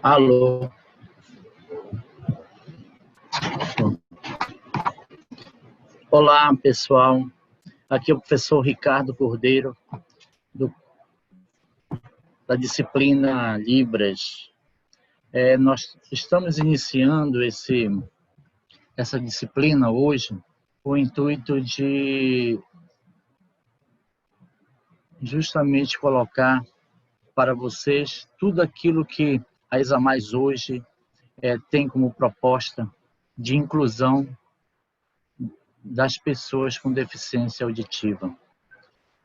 Alô. Olá, pessoal. Aqui é o professor Ricardo Cordeiro, da disciplina Libras. Nós estamos iniciando essa disciplina hoje com o intuito de justamente colocar para vocês tudo aquilo que a Examais hoje tem como proposta de inclusão das pessoas com deficiência auditiva.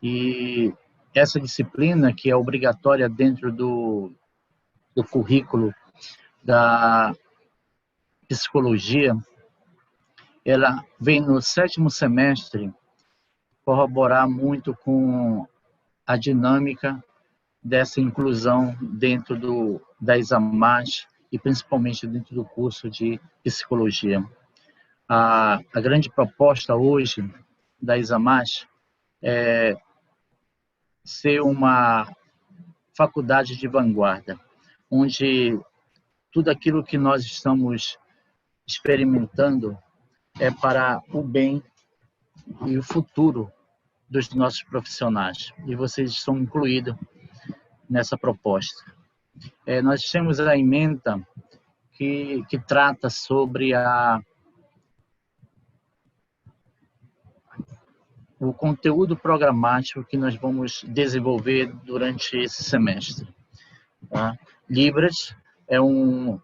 E essa disciplina, que é obrigatória dentro do currículo da psicologia, ela vem no 7º semestre corroborar muito com a dinâmica dessa inclusão dentro da Examais e principalmente dentro do curso de psicologia. A grande proposta hoje da Examais é ser uma faculdade de vanguarda, onde tudo aquilo que nós estamos experimentando é para o bem e o futuro dos nossos profissionais. E vocês estão incluídos nessa proposta. Nós temos a ementa que trata sobre o conteúdo programático que nós vamos desenvolver durante esse semestre. Tá? Libras é uma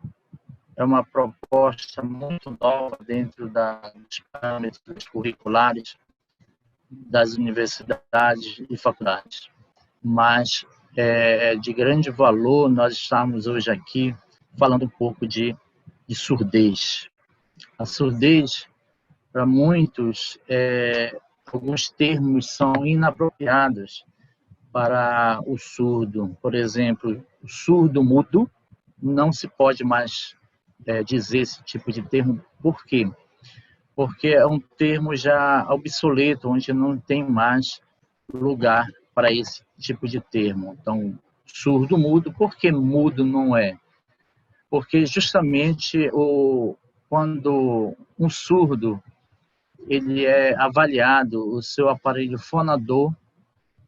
proposta muito nova dentro dos parâmetros curriculares das universidades e faculdades. Mas é de grande valor nós estamos hoje aqui falando um pouco de surdez. A surdez, para muitos, alguns termos são inapropriados para o surdo. Por exemplo, o surdo mudo, não se pode mais dizer esse tipo de termo. Por quê? Porque é um termo já obsoleto, onde não tem mais lugar para esse tipo de termo. Então, surdo mudo, por que mudo não é? Porque justamente quando um surdo ele é avaliado, o seu aparelho fonador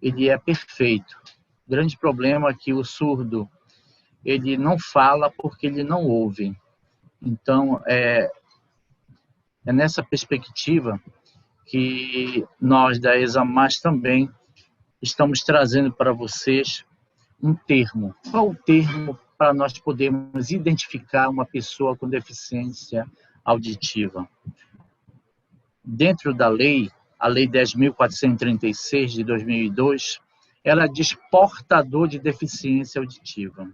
ele é perfeito. O grande problema é que o surdo ele não fala porque ele não ouve. Então, é nessa perspectiva que nós da Examais também estamos trazendo para vocês um termo. Qual o termo para nós podermos identificar uma pessoa com deficiência auditiva? Dentro da lei, a Lei 10.436 de 2002, ela diz portador de deficiência auditiva.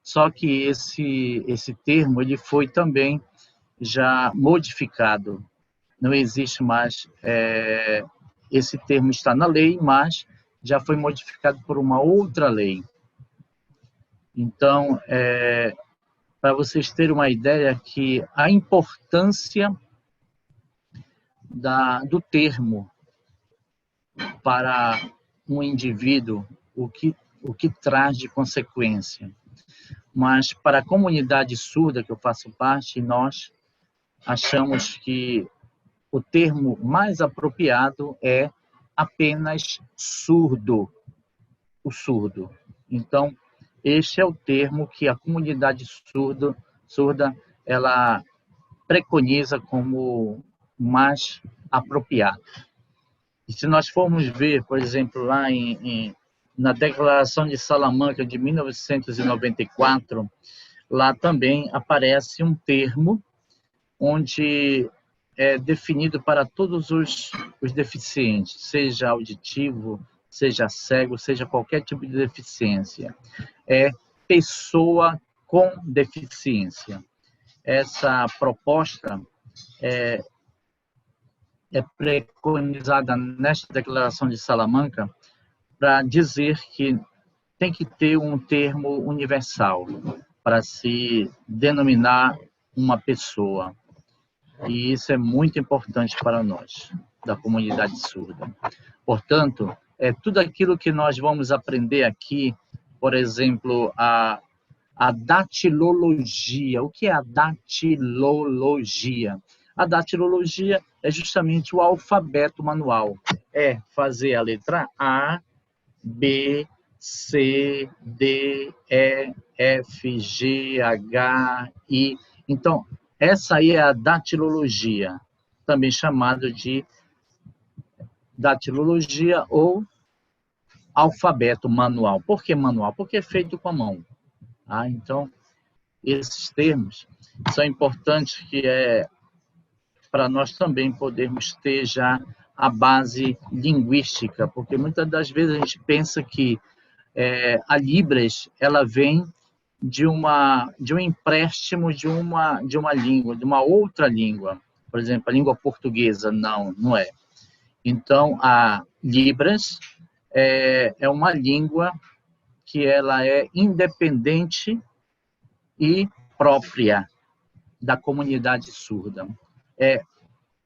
Só que esse termo ele foi também já modificado. Não existe mais, esse termo está na lei, mas já foi modificado por uma outra lei. Então, para vocês terem uma ideia que a importância do termo para um indivíduo, o que traz de consequência. Mas para a comunidade surda que eu faço parte, nós achamos que o termo mais apropriado é apenas surdo, o surdo. Então, este é o termo que a comunidade surda ela preconiza como mais apropriado. E se nós formos ver, por exemplo, lá na Declaração de Salamanca de 1994, lá também aparece um termo onde é definido para todos os deficientes, seja auditivo, seja cego, seja qualquer tipo de deficiência. É pessoa com deficiência. Essa proposta é preconizada nesta Declaração de Salamanca para dizer que tem que ter um termo universal para se denominar uma pessoa. E isso é muito importante para nós, da comunidade surda. Portanto, tudo aquilo que nós vamos aprender aqui, por exemplo, a a datilologia. O que é a datilologia? A datilologia é justamente o alfabeto manual. É fazer a letra A, B, C, D, E, F, G, H, I. Então, essa aí é a datilologia, também chamado de datilologia ou alfabeto manual. Por que manual? Porque é feito com a mão. Então, esses termos são importantes para nós também podermos ter já a base linguística, porque muitas das vezes a gente pensa que a Libras ela vem de um empréstimo de uma língua, de uma outra língua, por exemplo, a língua portuguesa. Não é. Então, a Libras é uma língua que ela é independente e própria da comunidade surda. É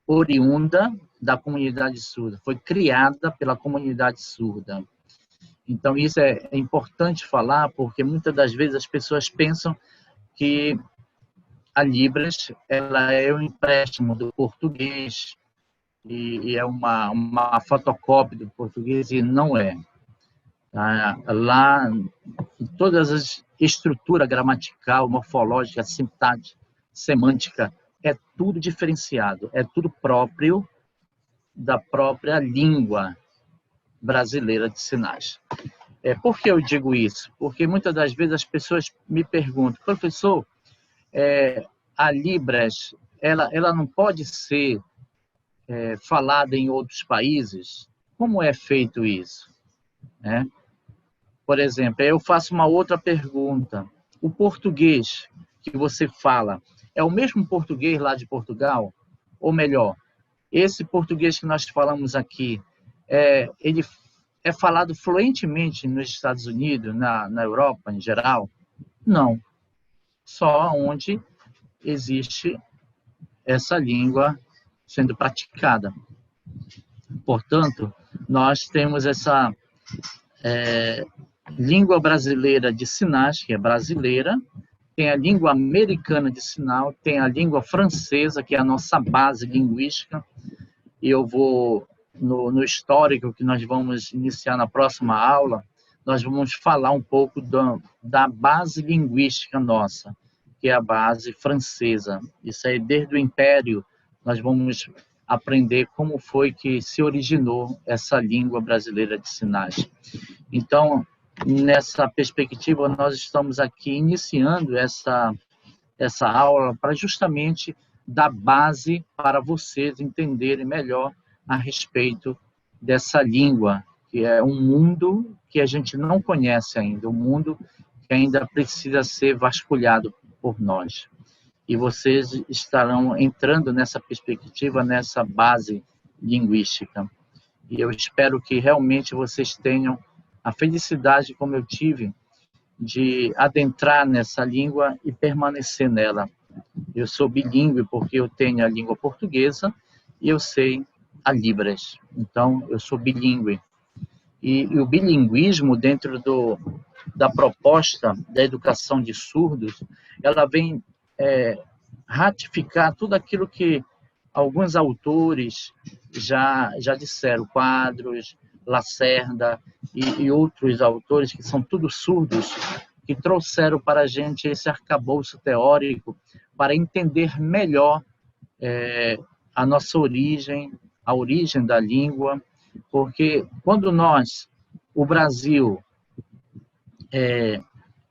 oriunda da comunidade surda, foi criada pela comunidade surda. Então, isso é importante falar, porque muitas das vezes as pessoas pensam que a Libras ela é um empréstimo do português e é uma fotocópia do português, e não é. Lá, todas as estrutura gramatical, morfológica, sintática, semântica, é tudo diferenciado, é tudo próprio da própria língua brasileira de sinais. Por que eu digo isso? Porque muitas das vezes as pessoas me perguntam, professor, a Libras, ela não pode ser falada em outros países? Como é feito isso? Por exemplo, eu faço uma outra pergunta. O português que você fala é o mesmo português lá de Portugal? Ou melhor, esse português que nós falamos aqui, ele é falado fluentemente nos Estados Unidos, na Europa em geral? Não. Só onde existe essa língua sendo praticada. Portanto, nós temos essa língua brasileira de sinais, que é brasileira, tem a língua americana de sinal, tem a língua francesa, que é a nossa base linguística, e eu vou, no histórico que nós vamos iniciar na próxima aula, nós vamos falar um pouco da base linguística nossa, que é a base francesa. Isso aí, desde o Império, nós vamos aprender como foi que se originou essa língua brasileira de sinais. Então, nessa perspectiva, nós estamos aqui iniciando essa aula para justamente dar base para vocês entenderem melhor a respeito dessa língua, que é um mundo que a gente não conhece ainda, um mundo que ainda precisa ser vasculhado por nós. E vocês estarão entrando nessa perspectiva, nessa base linguística. E eu espero que realmente vocês tenham a felicidade, como eu tive, de adentrar nessa língua e permanecer nela. Eu sou bilíngue porque eu tenho a língua portuguesa e eu sei a Libras. Então, eu sou bilíngue. E o bilinguismo, dentro da proposta da educação de surdos, ela vem ratificar tudo aquilo que alguns autores já disseram, Quadros, Lacerda e outros autores que são todos surdos, que trouxeram para a gente esse arcabouço teórico para entender melhor a nossa origem, a origem da língua, porque quando o Brasil,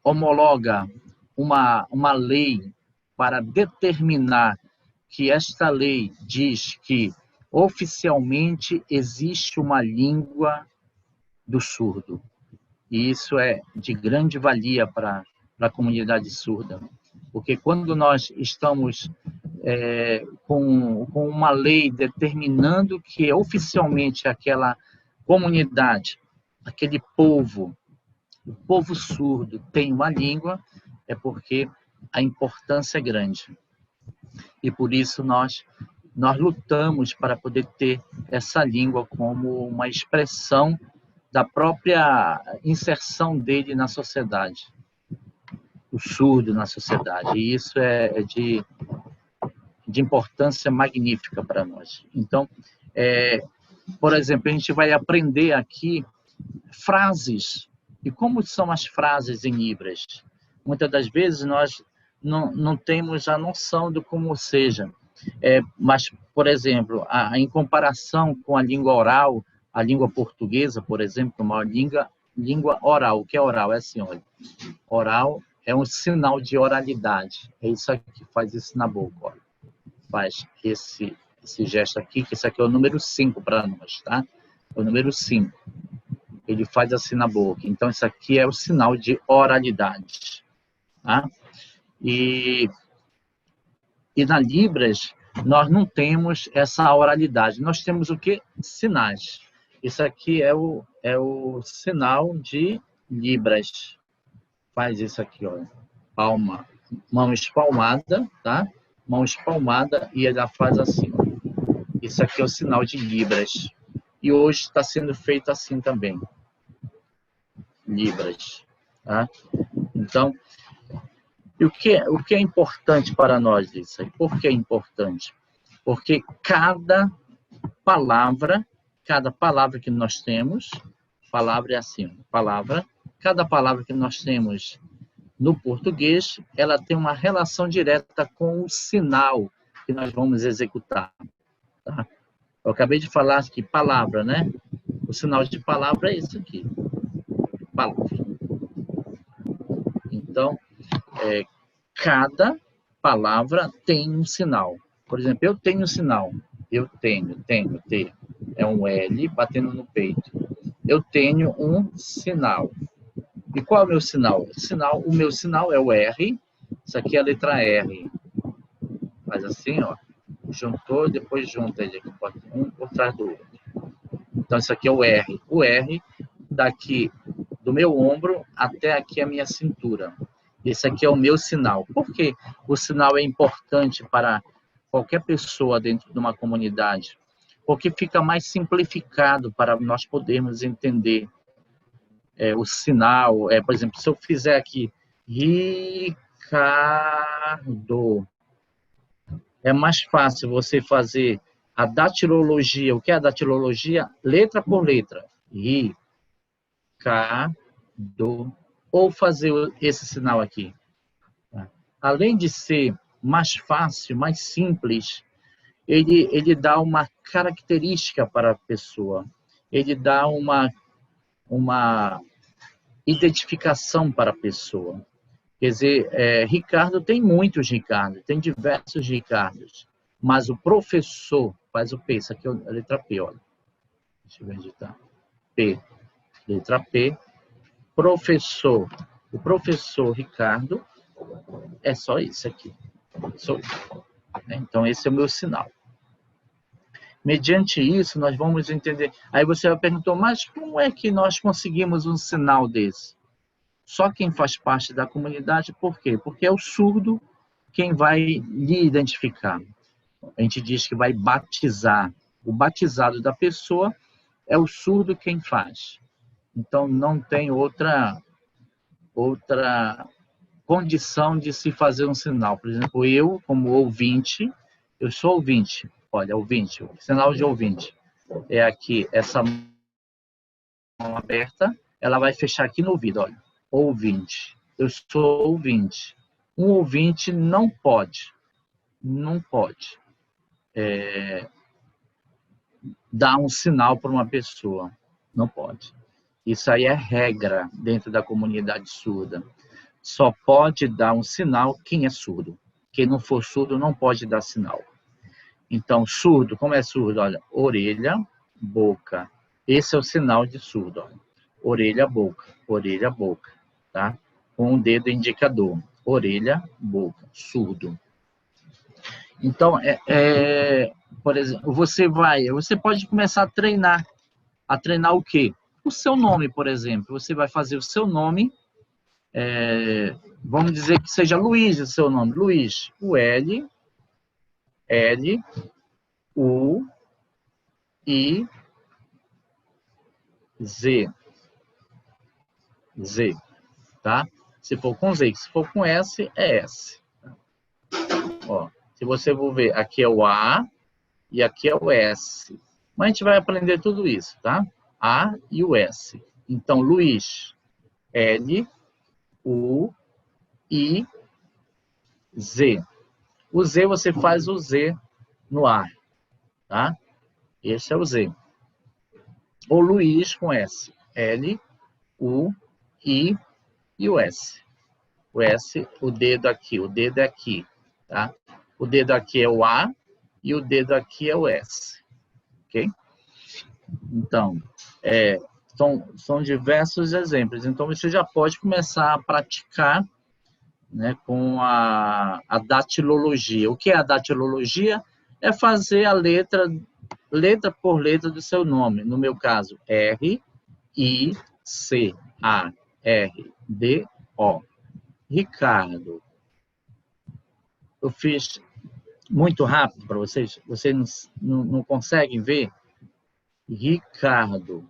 homologa uma lei para determinar que esta lei diz que oficialmente existe uma língua do surdo. E isso é de grande valia para a comunidade surda. Porque quando nós estamos com uma lei determinando que oficialmente aquela comunidade, aquele povo, o povo surdo tem uma língua, é porque a importância é grande. E por isso nós lutamos para poder ter essa língua como uma expressão da própria inserção dele na sociedade. o surdo na sociedade. E isso é de importância magnífica para nós. Então, por exemplo, a gente vai aprender aqui frases. E como são as frases em Libras? Muitas das vezes nós não temos a noção de como seja. Mas, por exemplo, em comparação com a língua oral, a língua portuguesa, por exemplo, uma língua oral. O que é oral? É assim, olha. Oral é um sinal de oralidade. É isso aqui que faz isso na boca, olha. Faz esse gesto aqui, que esse aqui é o número 5 para nós, tá? É o número 5. Ele faz assim na boca. Então, isso aqui é o sinal de oralidade, tá? E na Libras, nós não temos essa oralidade. Nós temos o quê? Sinais. Isso aqui é o sinal de Libras. Faz isso aqui, ó. Palma, mão espalmada, tá? Mão espalmada e ela faz assim, ó. Isso aqui é o sinal de Libras. E hoje está sendo feito assim também. Libras, tá? Então, e o que é importante para nós isso aí? Por que é importante? Porque cada palavra que nós temos, palavra é assim, cada palavra que nós temos no português, ela tem uma relação direta com o sinal que nós vamos executar. Tá? Eu acabei de falar que palavra, né? O sinal de palavra é isso aqui. Palavra. Então, cada palavra tem um sinal. Por exemplo, eu tenho um sinal. Eu tenho, T. É um L batendo no peito. Eu tenho um sinal. E qual é o meu sinal? O meu sinal é o R. Isso aqui é a letra R. Faz assim, ó. Juntou, depois junta ele aqui, um por trás do outro. Então, isso aqui é o R. O R, daqui do meu ombro até aqui a minha cintura. Esse aqui é o meu sinal. Por que o sinal é importante para qualquer pessoa dentro de uma comunidade? Porque fica mais simplificado para nós podermos entender o sinal. Por exemplo, se eu fizer aqui Ricardo, é mais fácil você fazer a datilologia. O que é a datilologia? Letra por letra. Ricardo. Ou fazer esse sinal aqui. Além de ser mais fácil, mais simples, ele dá uma característica para a pessoa. Ele dá uma identificação para a pessoa. Quer dizer, Ricardo tem muitos Ricardos, tem diversos Ricardos, mas o professor faz o P, isso aqui é a letra P, olha. Deixa eu ver onde está. P, letra P, professor. O professor Ricardo é só isso aqui. Então, esse é o meu sinal. Mediante isso, nós vamos entender. Aí você perguntou, mas como é que nós conseguimos um sinal desse? Só quem faz parte da comunidade, por quê? Porque é o surdo quem vai lhe identificar. A gente diz que vai batizar. O batizado da pessoa é o surdo quem faz. Então, não tem outra condição de se fazer um sinal. Por exemplo, eu, como ouvinte, eu sou ouvinte. Olha, ouvinte, sinal de ouvinte. É aqui, essa mão aberta, ela vai fechar aqui no ouvido, olha. Ouvinte. Eu sou ouvinte. Um ouvinte não pode dar um sinal para uma pessoa. Não pode. Isso aí é regra dentro da comunidade surda. Só pode dar um sinal quem é surdo. Quem não for surdo não pode dar sinal. Então, surdo, como é surdo? Olha, orelha, boca. Esse é o sinal de surdo. Olha. Orelha, boca, tá? Com o dedo indicador. Orelha, boca, surdo. Então, por exemplo, você pode começar a treinar. A treinar o quê? O seu nome, por exemplo. Você vai fazer o seu nome, vamos dizer que seja Luiz o seu nome. Luiz, o L, U, I, Z, tá? Se for com Z. Se for com S, é S. Ó, se você for ver, aqui é o A e aqui é o S. Mas a gente vai aprender tudo isso, tá? A e o S. Então, Luiz, L, U, I, Z. O Z, você faz o Z no A, tá? Esse é o Z. Ou Luiz com S. L, U, I e o S. O S, o dedo é aqui, tá? O dedo aqui é o A e o dedo aqui é o S, ok? Então, são diversos exemplos. Então, você já pode começar a praticar, né, com a datilologia. O que é a datilologia? É fazer a letra por letra do seu nome. No meu caso, R, I, C, A, R, D, O. Ricardo. Eu fiz muito rápido para vocês. Vocês não conseguem ver? Ricardo.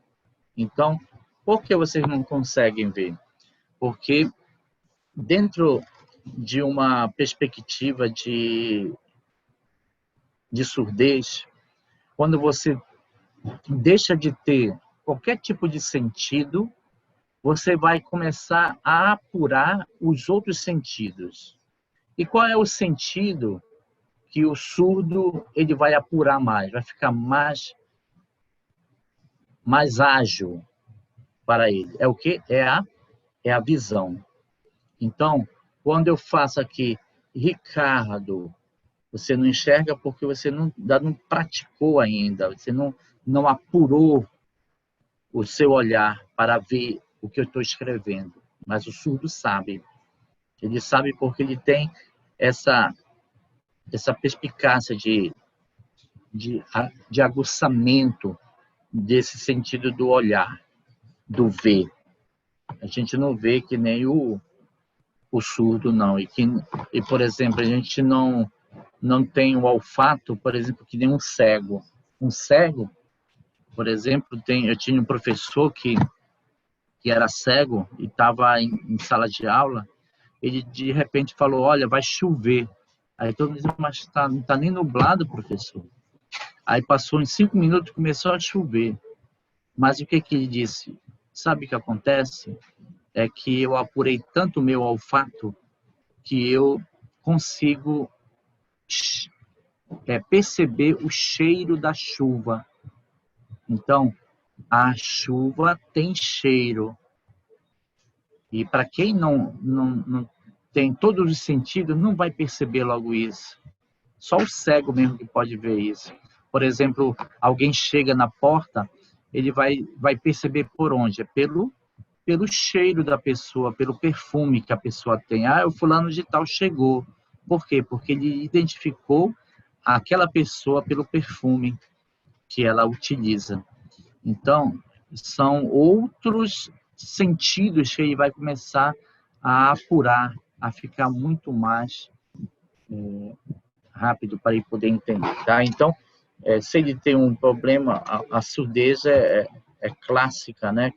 Então, por que vocês não conseguem ver? Porque dentro de uma perspectiva de surdez, quando você deixa de ter qualquer tipo de sentido, você vai começar a apurar os outros sentidos. E qual é o sentido que o surdo ele vai apurar mais? Vai ficar mais ágil para ele. É o quê? É a visão. Então, quando eu faço aqui, Ricardo, você não enxerga porque você não praticou ainda, você não apurou o seu olhar para ver o que eu estou escrevendo. Mas o surdo sabe. Ele sabe porque ele tem essa perspicácia de aguçamento desse sentido do olhar, do ver. A gente não vê que nem o surdo, não. E, por exemplo, a gente não tem o olfato, por exemplo, que nem um cego. Um cego, por exemplo, eu tinha um professor que era cego e estava em sala de aula, ele de repente falou, olha, vai chover. Aí todo mundo disse, mas não está nem nublado, professor. Aí passou em 5 minutos, começou a chover. Mas o que ele disse? Sabe o que acontece? É que eu apurei tanto o meu olfato que eu consigo perceber o cheiro da chuva. Então, a chuva tem cheiro. E para quem não tem todos os sentidos, não vai perceber logo isso. Só o cego mesmo que pode ver isso. Por exemplo, alguém chega na porta, ele vai perceber por onde? É pelo cheiro da pessoa, pelo perfume que a pessoa tem. Ah, o fulano de tal chegou. Por quê? Porque ele identificou aquela pessoa pelo perfume que ela utiliza. Então, são outros sentidos que ele vai começar a apurar, a ficar muito mais rápido para ele poder entender. Tá? Então, se ele tem um problema, a surdez é clássica, né?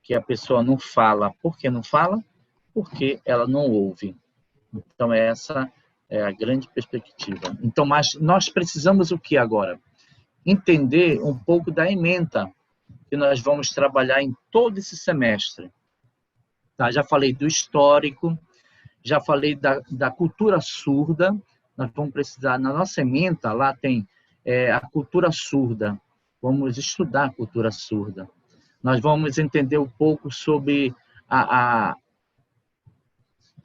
Que a pessoa não fala. Por que não fala? Porque ela não ouve. Então, essa é a grande perspectiva. Então, mas nós precisamos o que agora? Entender um pouco da ementa que nós vamos trabalhar em todo esse semestre. Tá? Já falei do histórico, já falei da cultura surda. Nós vamos precisar, na nossa ementa, lá tem a cultura surda. Vamos estudar a cultura surda. Nós vamos entender um pouco sobre a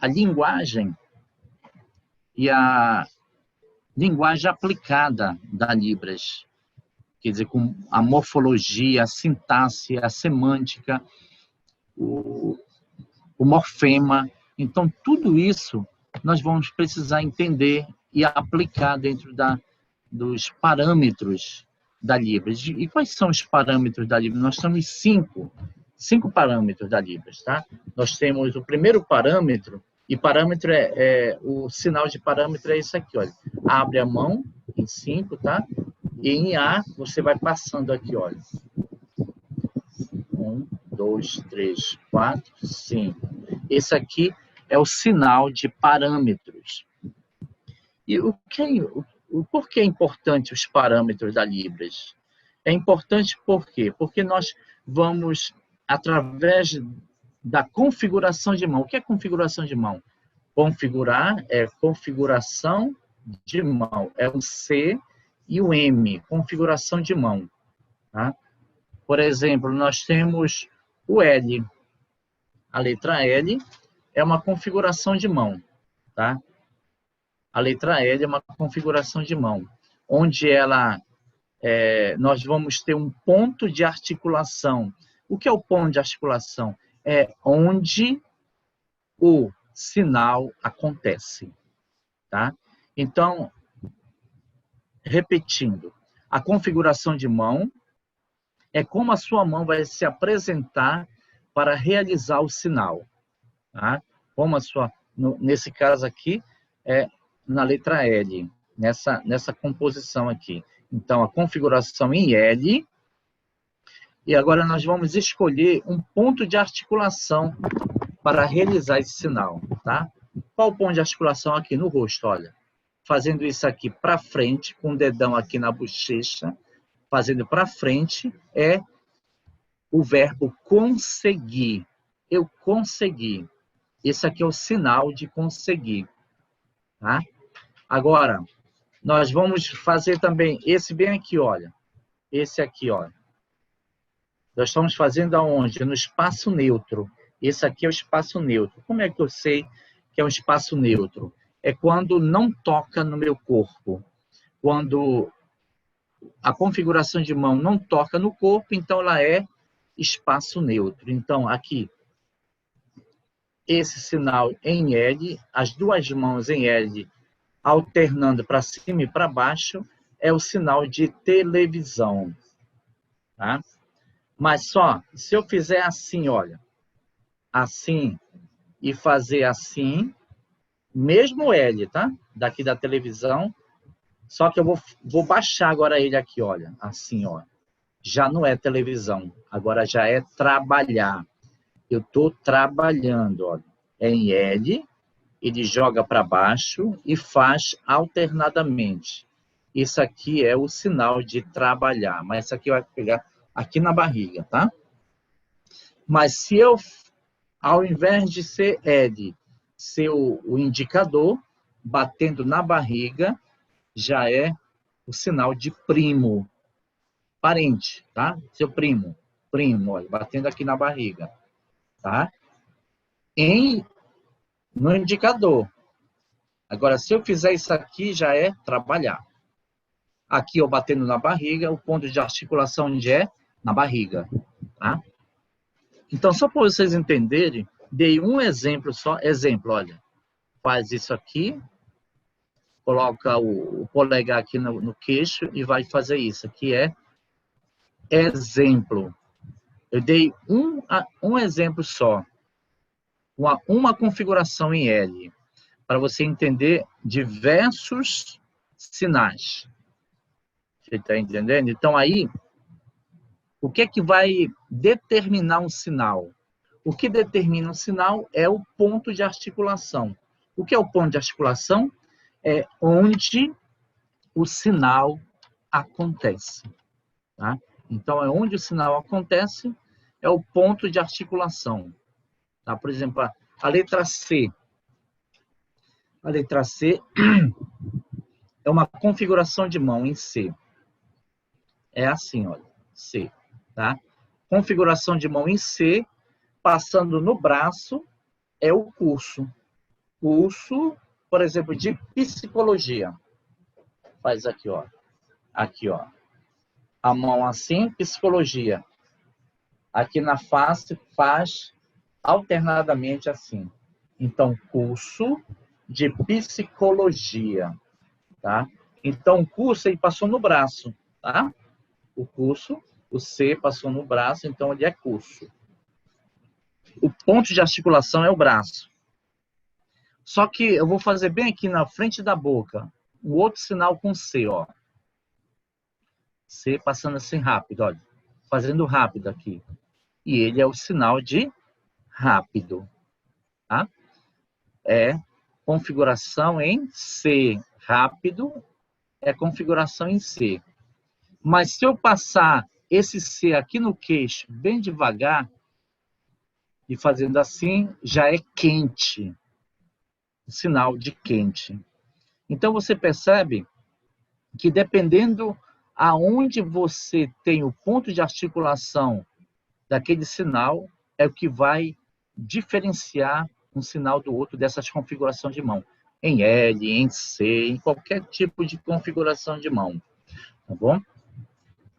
linguagem e a linguagem aplicada da Libras. Quer dizer, com a morfologia, a sintaxe, a semântica, o morfema. Então, tudo isso nós vamos precisar entender e aplicar dentro dos parâmetros da Libras. E quais são os parâmetros da Libras? Nós temos cinco parâmetros da Libras, tá? Nós temos o primeiro parâmetro, e parâmetro o sinal de parâmetro é isso aqui, olha. Abre a mão em 5, tá? E em A, você vai passando aqui, olha. 1, 2, 3, 4, 5. Esse aqui é o sinal de parâmetros. E por que é importante os parâmetros da Libras? É importante por quê? Porque nós vamos, através da configuração de mão. O que é configuração de mão? Configurar é configuração de mão. É o C e o M, configuração de mão. Tá? Por exemplo, nós temos o L. A letra L é uma configuração de mão. Tá? A letra L é uma configuração de mão, onde nós vamos ter um ponto de articulação. O que é o ponto de articulação? É onde o sinal acontece. Tá? Então, repetindo, a configuração de mão é como a sua mão vai se apresentar para realizar o sinal. Tá? Como nesse caso aqui, é na letra L, nessa composição aqui. Então, a configuração em L. E agora nós vamos escolher um ponto de articulação para realizar esse sinal. Tá? Qual o ponto de articulação aqui no rosto? Olha, fazendo isso aqui para frente, com o dedão aqui na bochecha, fazendo para frente, é o verbo conseguir. Eu consegui. Esse aqui é o sinal de conseguir. Tá? Agora, nós vamos fazer também esse bem aqui, olha. Esse aqui, olha. Nós estamos fazendo aonde? No espaço neutro. Esse aqui é o espaço neutro. Como é que eu sei que é um espaço neutro? É quando não toca no meu corpo. Quando a configuração de mão não toca no corpo, então ela é espaço neutro. Então, aqui, esse sinal em L, as duas mãos em L, alternando para cima e para baixo, é o sinal de televisão. Tá? Mas só, se eu fizer assim, olha, assim, e fazer assim, mesmo L, tá? Daqui da televisão, só que eu vou baixar agora ele aqui, olha, assim, ó. Já não é televisão, agora já é trabalhar. Eu estou trabalhando, olha. É em L, ele joga para baixo e faz alternadamente. Isso aqui é o sinal de trabalhar, mas isso aqui vai pegar aqui na barriga, tá? Mas se eu, ao invés de ser L, ser o indicador, batendo na barriga, já é o sinal de primo. Parente, tá? Seu primo. Primo, olha, batendo aqui na barriga. Tá? No indicador. Agora, se eu fizer isso aqui, já é trabalhar. Aqui, eu batendo na barriga, o ponto de articulação onde é? Na barriga. Tá? Então, só para vocês entenderem, dei um exemplo só. Exemplo, olha. Faz isso aqui, coloca o polegar aqui no queixo e vai fazer isso. Aqui é exemplo. Eu dei um exemplo só. Uma configuração em L. Para você entender diversos sinais. Você está entendendo? Então, aí, o que é que vai determinar um sinal? O que determina um sinal é o ponto de articulação. O que é o ponto de articulação? É onde o sinal acontece. Tá? Então, é onde o sinal acontece, é o ponto de articulação. Tá? Por exemplo, a letra C. A letra C é uma configuração de mão em C. É assim, olha, C, tá? Configuração de mão em C, passando no braço, é o curso. Curso, por exemplo, de psicologia. Faz aqui, ó. Aqui, ó. A mão assim, psicologia. Aqui na face, faz alternadamente assim. Então, curso de psicologia, tá? Então, o curso ele passou no braço, tá? O curso, o C passou no braço, então ele é curso. O ponto de articulação é o braço. Só que eu vou fazer bem aqui na frente da boca, o outro sinal com C, ó. C passando assim rápido, olha. Fazendo rápido aqui. e ele é o sinal de rápido, tá? É configuração em C. Rápido é configuração em C. Mas se eu passar esse C aqui no queixo bem devagar e fazendo assim, já é quente, o sinal de quente. Então você percebe que dependendo aonde você tem o ponto de articulação daquele sinal, é o que vai diferenciar um sinal do outro dessas configurações de mão. Em L, em C, em qualquer tipo de configuração de mão. Tá bom?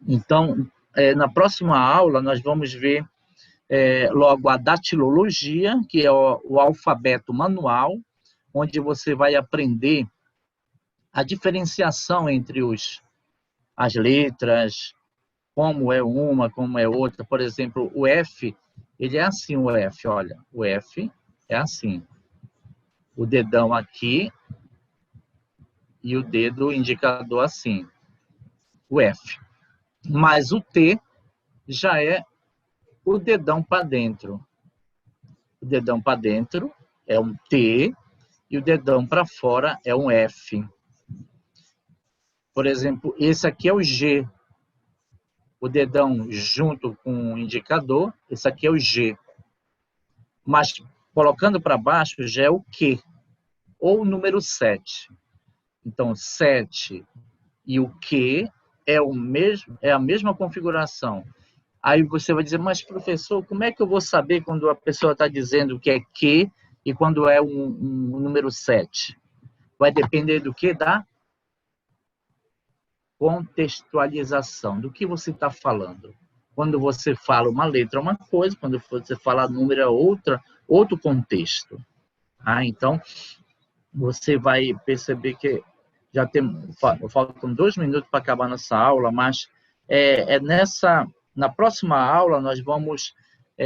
Então, na próxima aula, nós vamos ver logo a datilologia, que é o alfabeto manual, onde você vai aprender a diferenciação entre as letras, como é uma, como é outra. Por exemplo, o F, ele é assim, o F, olha, o F é assim. O dedão aqui e o dedo indicador assim, o F. Mas o T já é o dedão para dentro. O dedão para dentro é um T e o dedão para fora é um F. Por exemplo, esse aqui é o G. O dedão junto com o indicador, esse aqui é o G. Mas colocando para baixo já é o Q, ou o número 7. Então, 7 e o Q é a mesma configuração. Aí você vai dizer, mas professor, como é que eu vou saber quando a pessoa está dizendo que é Q e quando é um número 7? Vai depender do que? Da contextualização, do que você está falando. Quando você fala uma letra é uma coisa, quando você fala número é outro contexto. Então, você vai perceber que já faltam 2 minutos para acabar nossa aula, mas na próxima aula nós vamos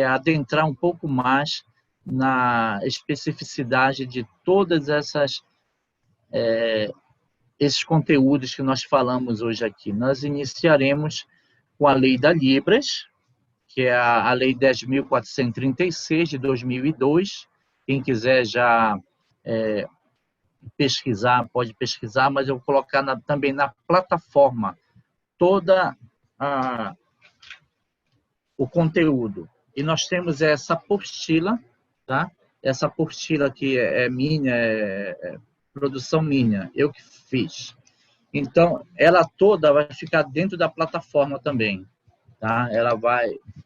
adentrar um pouco mais na especificidade de todas esses conteúdos que nós falamos hoje aqui. Nós iniciaremos com a Lei da Libras, que é a Lei 10.436 de 2002. Quem quiser já pesquisar, pode pesquisar, mas eu vou colocar também na plataforma toda o conteúdo. E nós temos essa apostila, tá? Essa apostila aqui é minha, produção minha, eu que fiz. Então, ela toda vai ficar dentro da plataforma também, tá?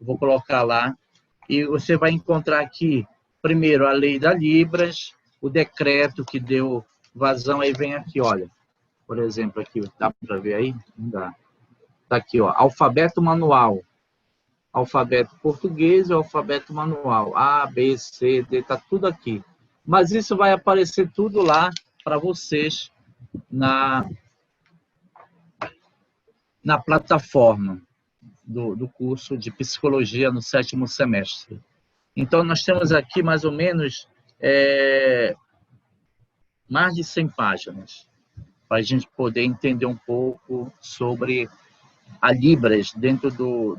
Vou colocar lá, e você vai encontrar aqui, primeiro, a Lei da Libras, o decreto que deu vazão, aí vem aqui, olha, por exemplo, aqui, dá para ver aí? Não dá. Tá aqui, ó, alfabeto manual, alfabeto português e alfabeto manual, A, B, C, D, tá tudo aqui. Mas isso vai aparecer tudo lá para vocês na plataforma do curso de psicologia no 7º semestre. Então, nós temos aqui mais ou menos mais de 100 páginas para a gente poder entender um pouco sobre a Libras dentro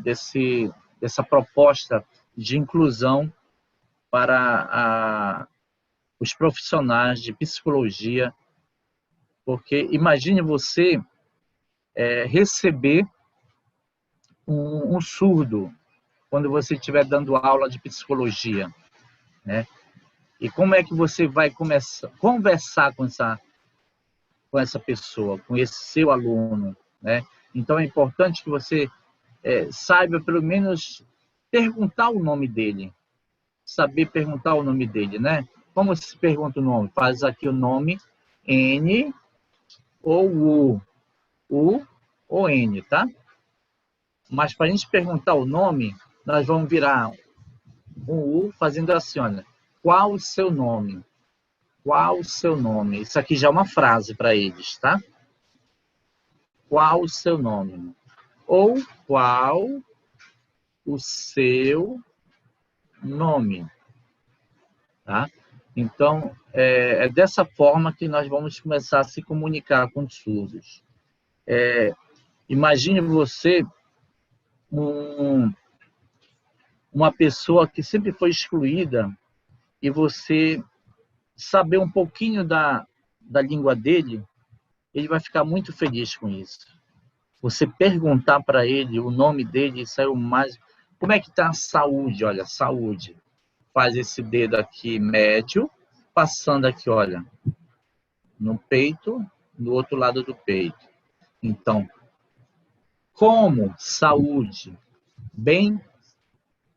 dessa proposta de inclusão para os profissionais de psicologia, porque imagine você receber um surdo quando você estiver dando aula de psicologia, né? E como é que você vai começar a conversar com essa pessoa, com esse seu aluno, né? Então é importante que você saiba pelo menos perguntar o nome dele, saber perguntar o nome dele, né? Como se pergunta o nome? Faz aqui o nome N ou U ou N, tá? Mas para a gente perguntar o nome, nós vamos virar um U fazendo assim, olha, qual o seu nome? Qual o seu nome? Isso aqui já é uma frase para eles, tá? Qual o seu nome? Ou qual o seu nome? Tá? Então, é dessa forma que nós vamos começar a se comunicar com os surdos. Imagine você uma pessoa que sempre foi excluída e você saber um pouquinho da língua dele, ele vai ficar muito feliz com isso. Você perguntar para ele o nome dele, isso é o mais... Como é que está a saúde? Olha, saúde. Faz esse dedo aqui médio, passando aqui, olha, no peito, do outro lado do peito. Então, como saúde? Bem,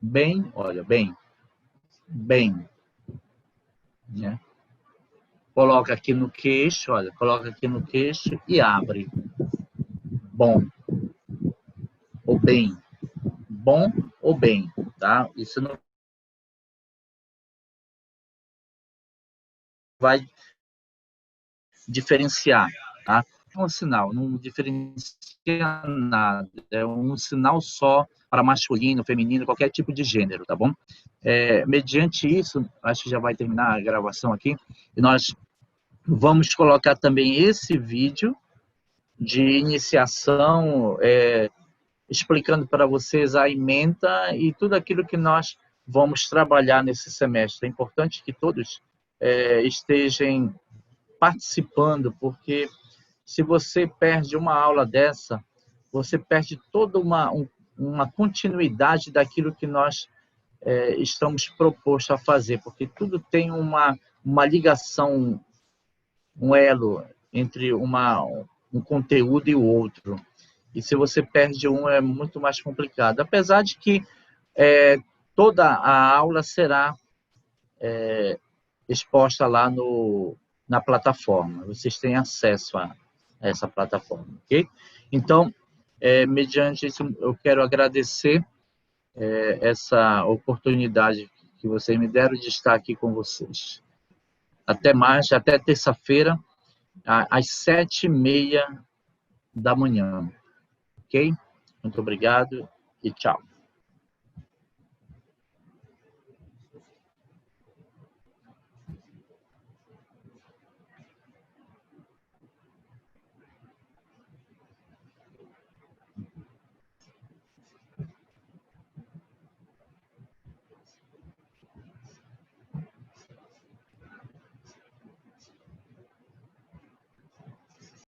bem, olha, bem, bem, né? Coloca aqui no queixo, olha, coloca aqui no queixo e abre. Bom ou bem. Bom ou bem, tá? Isso não vai diferenciar, tá? É um sinal, não diferencia nada. É um sinal só para masculino, feminino, qualquer tipo de gênero, tá bom? Mediante isso, acho que já vai terminar a gravação aqui, e nós vamos colocar também esse vídeo de iniciação, explicando para vocês a ementa e tudo aquilo que nós vamos trabalhar nesse semestre. É importante que todos estejam participando, porque se você perde uma aula dessa, você perde toda uma continuidade daquilo que nós estamos propostos a fazer, porque tudo tem uma ligação, um elo entre um conteúdo e o outro. E se você perde um, é muito mais complicado. Apesar de que toda a aula será exposta lá na plataforma. Vocês têm acesso a essa plataforma, ok? Então, mediante isso, eu quero agradecer essa oportunidade que vocês me deram de estar aqui com vocês. Até mais, até terça-feira, às 7h30 da manhã, ok? Muito obrigado e tchau.